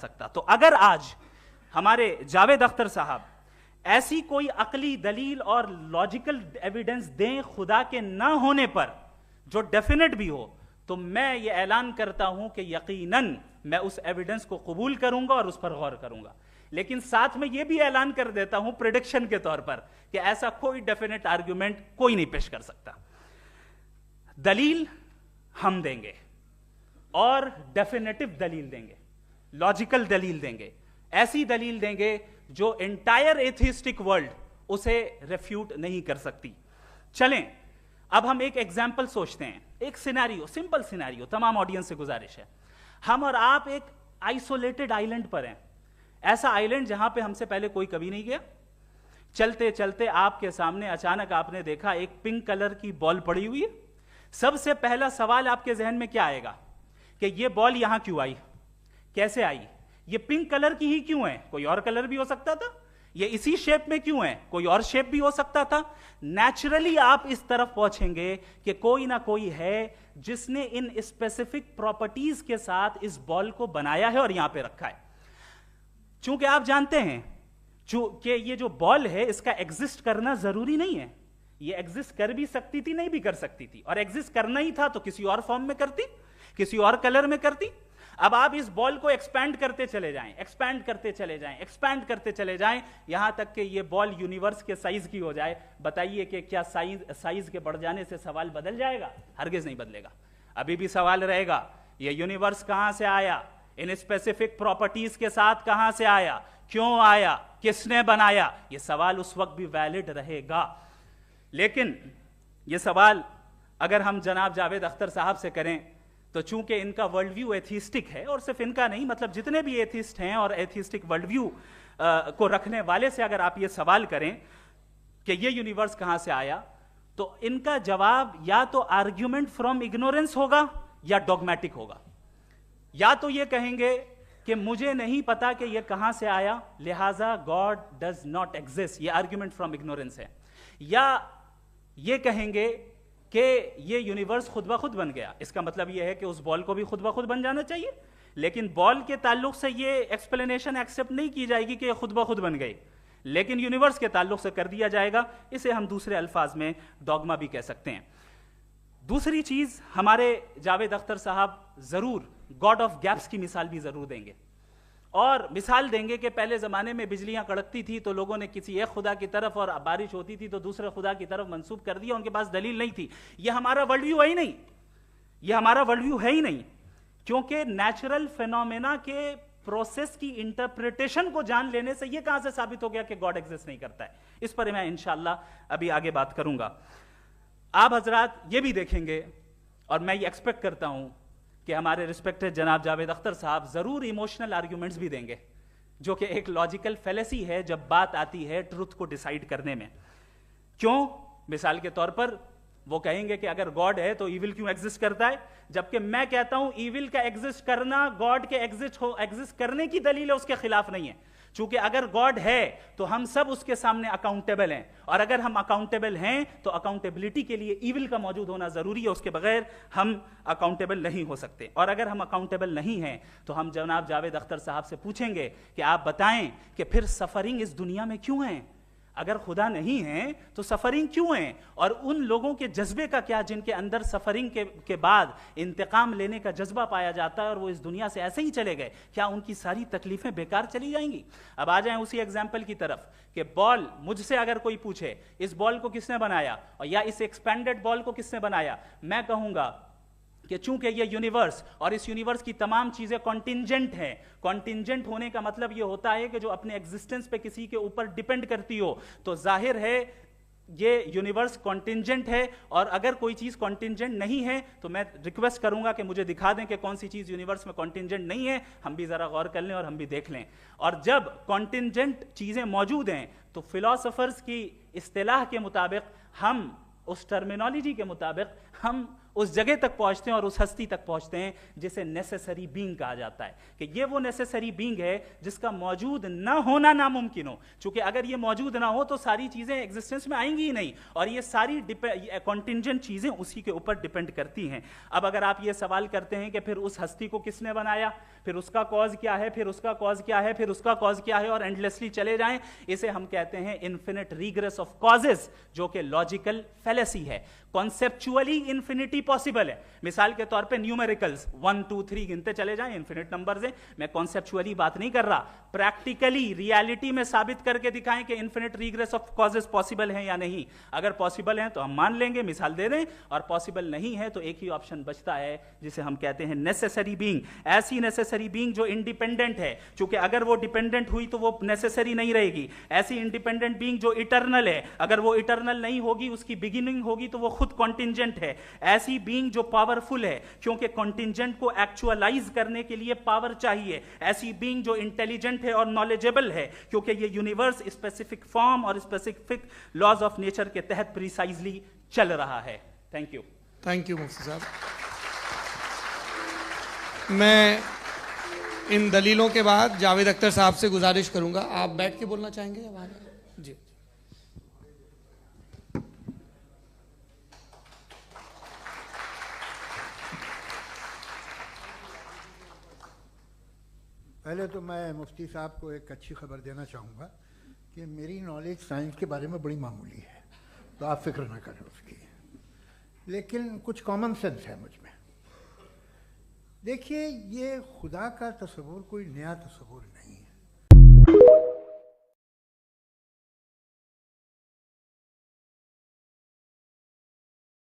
سکتا. تو اگر آج ہمارے جاوید اختر صاحب ایسی کوئی عقلی دلیل اور لاجیکل ایویڈنس دیں خدا کے نہ ہونے پر جو ڈیفینٹ بھی ہو, تو میں یہ اعلان کرتا ہوں کہ یقیناً میں اس ایویڈنس کو قبول کروں گا اور اس پر غور کروں گا. لیکن ساتھ میں یہ بھی اعلان کر دیتا ہوں پریڈکشن کے طور پر کہ ایسا کوئی ڈیفینٹ آرگیومنٹ کوئی نہیں پیش کر سکتا. دلیل ہم دیں گے اور ڈیفینیٹو دلیل دیں گے, لاجیکل دلیل دیں گے, ایسی دلیل دیں گے جو انٹائر ایتھیسٹک ورلڈ اسے ریفیوٹ نہیں کر سکتی. چلیں اب ہم ایک ایگزامپل سوچتے ہیں, ایک سینیریو, سمپل سینیریو, تمام آڈینس سے گزارش ہے, ہم اور آپ ایک آئسولیٹڈ آئیلینڈ پر ہیں, ایسا آئیلینڈ جہاں پہ ہم سے پہلے کوئی کبھی نہیں گیا. چلتے چلتے آپ کے سامنے اچانک آپ نے دیکھا ایک پنک کلر کی بال پڑی ہوئی ہے. سب سے پہلا سوال آپ کے ذہن میں کیا آئے گا کہ یہ بال یہاں کیوں آئی, کیسے آئی, یہ پنک کلر کی ہی کیوں ہے, کوئی اور کلر بھی ہو سکتا تھا, یہ اسی شیپ میں کیوں ہے, کوئی اور شیپ بھی ہو سکتا تھا. نیچرلی آپ اس طرف پہنچیں گے کہ کوئی نہ کوئی ہے جس نے ان اسپیسیفک پراپرٹیز کے ساتھ اس بال کو بنایا ہے اور یہاں پہ رکھا ہے. چونکہ آپ جانتے ہیں کہ یہ جو بال ہے اس کا ایگزسٹ کرنا ضروری نہیں ہے, یہ ایگزسٹ کر بھی سکتی تھی, نہیں بھی کر سکتی تھی, اور ایگزسٹ کرنا ہی تھا تو کسی اور فارم میں کرتی, کسی اور کلر میں کرتی. اب آپ اس بال کو ایکسپینڈ کرتے چلے جائیں, ایکسپینڈ کرتے چلے جائیں, ایکسپینڈ کرتے چلے جائیں, یہاں تک کہ یہ بال یونیورس کے سائز کی ہو جائے. بتائیے کہ کیا سائز کے بڑھ جانے سے سوال بدل جائے گا؟ ہرگز نہیں بدلے گا. ابھی بھی سوال رہے گا یہ یونیورس کہاں سے آیا, ان اسپیسیفک پراپرٹیز کے ساتھ کہاں سے آیا, کیوں آیا, کس نے بنایا, یہ سوال اس وقت بھی ویلڈ رہے گا. لیکن یہ سوال اگر ہم جناب جاوید اختر صاحب سے کریں تو چونکہ ان کا ورلڈ ویو ایتھیسٹک ہے, اور صرف ان کا نہیں, مطلب جتنے بھی ایتھیسٹ ہیں اور ایتھیسٹک ورلڈ ویو کو رکھنے والے سے اگر آپ یہ سوال کریں کہ یہ یونیورس کہاں سے آیا, تو ان کا جواب یا تو آرگیومنٹ فرام اگنورینس ہوگا یا ڈوگمیٹک ہوگا. یا تو یہ کہیں گے کہ مجھے نہیں پتا کہ یہ کہاں سے آیا, لہٰذا گاڈ ڈز ناٹ ایگزسٹ, یہ آرگیومنٹ فرام اگنورینس ہے. یا یہ کہیں گے کہ یہ یونیورس خود بخود بن گیا, اس کا مطلب یہ ہے کہ اس بال کو بھی خود بخود بن جانا چاہیے, لیکن بال کے تعلق سے یہ ایکسپلینیشن ایکسیپٹ نہیں کی جائے گی کہ یہ خود بخود بن گئی, لیکن یونیورس کے تعلق سے کر دیا جائے گا. اسے ہم دوسرے الفاظ میں ڈوگما بھی کہہ سکتے ہیں. دوسری چیز, ہمارے جاوید اختر صاحب ضرور گاڈ آف گیپس کی مثال بھی ضرور دیں گے, اور مثال دیں گے کہ پہلے زمانے میں بجلیاں کڑکتی تھی تو لوگوں نے کسی ایک خدا کی طرف, اور بارش ہوتی تھی تو دوسرے خدا کی طرف منسوب کر دیا, ان کے پاس دلیل نہیں تھی. یہ ہمارا ورلڈ ویو ہے ہی نہیں, یہ ہمارا ورلڈ ویو ہے ہی نہیں, کیونکہ نیچرل فینومینا کے پروسیس کی انٹرپریٹیشن کو جان لینے سے یہ کہاں سے ثابت ہو گیا کہ گاڈ ایگزسٹ نہیں کرتا ہے. اس پر میں انشاءاللہ ابھی آگے بات کروں گا. آپ حضرات یہ بھی دیکھیں گے, اور میں یہ ایکسپیکٹ کرتا ہوں کہ ہمارے رسپیکٹڈ جناب جاوید اختر صاحب ضرور ایموشنل آرگیومنٹس بھی دیں گے, جو کہ ایک لاجیکل فیلیسی ہے جب بات آتی ہے ٹروتھ کو ڈیسائیڈ کرنے میں. کیوں؟ مثال کے طور پر وہ کہیں گے کہ اگر گاڈ ہے تو ایول کیوں ایگزسٹ کرتا ہے, جبکہ میں کہتا ہوں ایول کا ایگزسٹ کرنا گاڈ کے ایگزسٹ کرنے کی دلیل ہے, اس کے خلاف نہیں ہے. چونکہ اگر گاڈ ہے تو ہم سب اس کے سامنے اکاؤنٹیبل ہیں, اور اگر ہم اکاؤنٹیبل ہیں تو اکاؤنٹیبلٹی کے لیے ایول کا موجود ہونا ضروری ہے, اس کے بغیر ہم اکاؤنٹیبل نہیں ہو سکتے. اور اگر ہم اکاؤنٹیبل نہیں ہیں تو ہم جناب جاوید اختر صاحب سے پوچھیں گے کہ آپ بتائیں کہ پھر سفرنگ اس دنیا میں کیوں ہیں؟ اگر خدا نہیں ہے تو سفرنگ کیوں ہیں؟ اور ان لوگوں کے جذبے کا کیا جن کے اندر سفرنگ کے بعد انتقام لینے کا جذبہ پایا جاتا ہے اور وہ اس دنیا سے ایسے ہی چلے گئے, کیا ان کی ساری تکلیفیں بیکار چلی جائیں گی؟ اب آ جائیں اسی ایگزامپل کی طرف کہ بال, مجھ سے اگر کوئی پوچھے اس بال کو کس نے بنایا اور یا اس ایکسپینڈڈ بال کو کس نے بنایا, میں کہوں گا کہ چونکہ یہ یونیورس اور اس یونیورس کی تمام چیزیں کانٹینجنٹ ہیں. کانٹینجنٹ ہونے کا مطلب یہ ہوتا ہے کہ جو اپنے ایگزسٹنس پہ کسی کے اوپر ڈیپینڈ کرتی ہو, تو ظاہر ہے یہ یونیورس کانٹینجنٹ ہے. اور اگر کوئی چیز کانٹینجنٹ نہیں ہے تو میں ریکویسٹ کروں گا کہ مجھے دکھا دیں کہ کون سی چیز یونیورس میں کانٹینجنٹ نہیں ہے, ہم بھی ذرا غور کر لیں اور ہم بھی دیکھ لیں. اور جب کانٹینجنٹ چیزیں موجود ہیں تو فلاسفرز کی اصطلاح کے مطابق, ہم اس ٹرمینالوجی کے مطابق, ہم اس جگہ تک پہنچتے ہیں اور اس ہستی تک پہنچتے ہیں جسے نیسیسری بینگ کہا جاتا ہے، کہ یہ وہ نیسیسری بینگ ہے جس کا موجود نہ ہونا ناممکن ہو، چونکہ اگر یہ موجود نہ ہو تو ساری چیزیں ایگزسٹنس میں آئیں گی ہی نہیں، اور یہ ساری کنٹینجنٹ چیزیں اسی کے اوپر ڈیپینڈ کرتی ہیں۔ اب اگر آپ یہ سوال کرتے ہیں کہ پھر اس ہستی کو کس نے بنایا، پھر اس کا کاز کیا ہے، پھر اس کا کاز کیا ہے، پھر اس کا کاز کیا ہے، اور اینڈلیسلی چلے جائیں، اسے ہم کہتے ہیں انفینٹ ریگریس آف کازز، جو کہ لاجیکل فیلیسی ہے۔ کانسیپچولی انفینٹی پاسبل ہے، مثال کے طور پہ نیومیریکلز 1 2 3 گنتے چلے جائیں، انفینٹ نمبرز ہیں، میں کانسیپچولی بات نہیں کر رہا، پریکٹیکلی ریالٹی میں ثابت کر کے دکھائیں کہ infinite regress of causes possible ہیں یا نہیں۔ اگر پاسبل ہیں تو ہم مان لیں گے، مثال دے دیں، اور پاسبل نہیں ہے تو ایک ہی آپشن بچتا ہے جسے ہم کہتے ہیں نیسیسری بینگ، ایسی نیسیسری بینگ جو انڈیپینڈنٹ ہے، چونکہ اگر وہ ڈیپینڈنٹ ہوئی تو وہ نیسیسری نہیں رہے گی، ایسی انڈیپینڈنٹ بینگ جو اٹرنل ہے، اگر وہ اٹرنل نہیں ہوگی، اس کی بگننگ ہوگی تو وہ خود کنٹینجنٹ ہے، ایسی بینگ جو پاورفل ہے کیونکہ کنٹینجنٹ کو ایکچوالائز کرنے کے لیے پاور چاہیے، ایسی بینگ جو انٹیلیجنٹ ہے اور نالجبل ہے کیونکہ یہ یونیورس اسپیسیفک فارم اور اسپیسیفک لاز آف نیچر کے تحت پریسائزلی چل رہا ہے۔ Thank you. تھینک یو مفتی صاحب۔ میں ان دلیلوں کے بعد جاوید اختر صاحب سے گزارش کروں گا، آپ بیٹھ کے بولنا چاہیں گے یا باہر؟ جی پہلے تو میں مفتی صاحب کو ایک اچھی خبر دینا چاہوں گا کہ میری نالج سائنس کے بارے میں بڑی معمولی ہے، تو آپ فکر نہ کریں اس کی، لیکن کچھ کامن سینس ہے مجھ میں۔ دیکھیے، یہ خدا کا تصور کوئی نیا تصور نہیں ہے۔